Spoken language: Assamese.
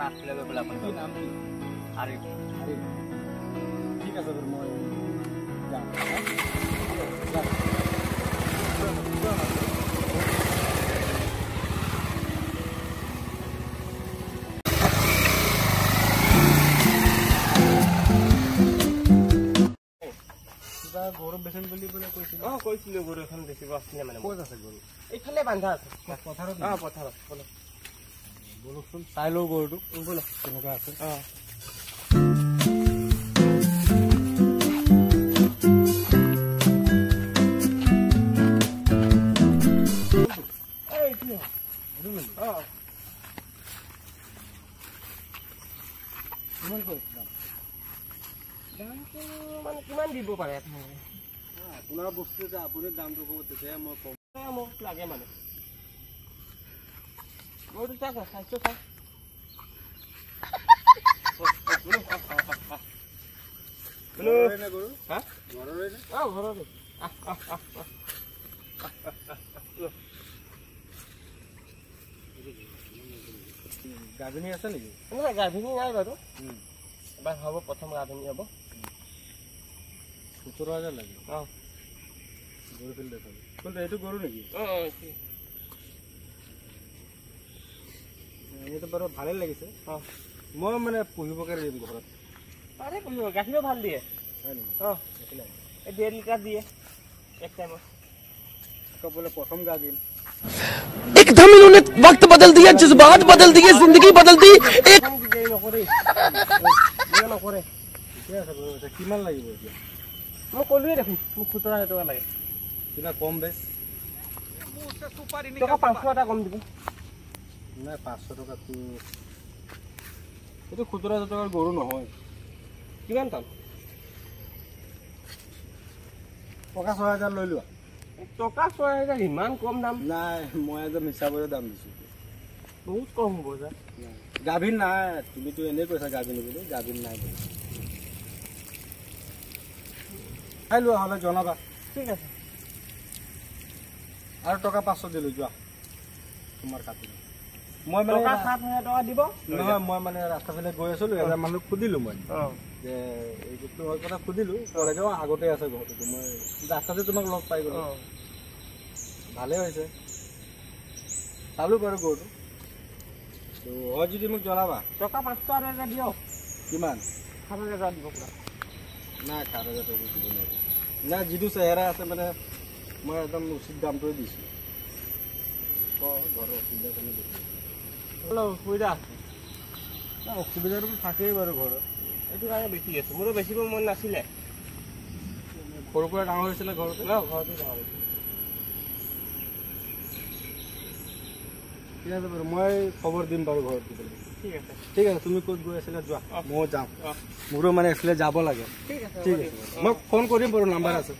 আগফালে গৈ পেলাই আপুনি নাম কি আৰে ঠিক আছে বাৰু মই যাম গৰু বেচন বুলি বোলে কৈছিল কৈছিলো গৰু এখন বেচিব আছিলে মানে ক'ত আছে গৰু এইফালে বান্ধা আছে পথাৰত পথাৰত বলক বলকচোন চাই লওঁ গৰুটো বলক কেনেকুৱা আছে মানে কিমান দিব পাৰে আপোনাৰ বস্তু যে আপুনি দামটো ক'ব তেতিয়াহে মই কম মোক লাগে মানে গৰুটো চাওক স্বাস্থ্য চাওক ঘৰৰে নে গৰু হা ঘৰৰে নে ঘৰৰে গাভিনী আছে নেকি নহয় গাভিনী নাই বাৰু এবাৰ হ'ব প্ৰথম গাভিনী হ'ব 17,000 লাগে গৰু ফিল্ড দেখাব কোনটো এইটো গৰু নেকি এইটো বাৰু ভালেই লাগিছে মই মানে পুহিবকে দিম ঘৰত পাৰে পুহিব গাখীৰো ভাল দিয়ে হয় নেকি এই 1.5 লিটাৰ দিয়ে এক টাইমত বোলে প্ৰথম গাভিন एकदम इन्होंने वक्त बदल दिया जज्बात बदल दिए जिंदगी बदल दी एक নকৰে ঠিকে আছে বাৰু কিমান লাগিব এতিয়া মই ক'লোৱে দেখোন মোক 17,000 টকা লাগে কিবা কম বেছ টকা 500 এটা কম দিব নাই 500 টকাটো এইটো 17,000 টকাৰ গৰু নহয় কিমান দাম টকা 6,000 লৈ লোৱা টকা 6,000 ইমান কম দাম নাই মই একদম হিচাপৰে দাম দিছোঁ বহুত কম হ'ব ছাৰ গাভিন নাই তুমিতো এনেই কৈছা গাভিনী বুলি গাভিন নাই খাই লোৱা হ'লে জনাবা ঠিক আছে আৰু টকা 500 দিলোঁ যোৱা তোমাৰ কাটি মই মানে 7,000 টকা দিব নহয় মই মানে ৰাস্তা ফালে গৈ আছিলোঁ এজন মানুহক সুধিলোঁ মই যে এইটো হয় কথা সুধিলোঁ ক'লে যে আগতে আছে ঘৰটো মই ৰাস্তাতে তোমাক লগ পাই গ'লোঁ ভালেই হৈছে চালোঁ বাৰু গৰুটো তো হয় যদি মোক জনাবা টকা 500 আৰু এটা দিয়ক কিমান 7,000 টকা দিব পুৰা নাই 7,000 টকা দিব নোৱাৰোঁ নাই যিটো চেহেৰা আছে মানে মই একদম উচিত দামটোৱে দিছোঁ ঘৰৰ অসুবিধা কাৰণে দিছোঁ হেল্ল' সুবিধা অসুবিধাটো থাকেই বাৰু ঘৰত এইটো কাৰণে বেছি আছোঁ মোৰো বেছিব মন নাছিলে সৰুৰ পৰা ডাঙৰ হৈছিলে ঘৰতে ঘৰতে ডাঙৰ হৈছিলে ঠিক আছে বাৰু মই খবৰ দিম বাৰু ঘৰত দিবলৈ ঠিক আছে তুমি ক'ত গৈ আছিলা যোৱা ময়ো যাম মোৰো মানে এইফালে যাব লাগে ঠিক আছে ঠিক আছে মই ফোন কৰিম বাৰু নাম্বাৰ আছে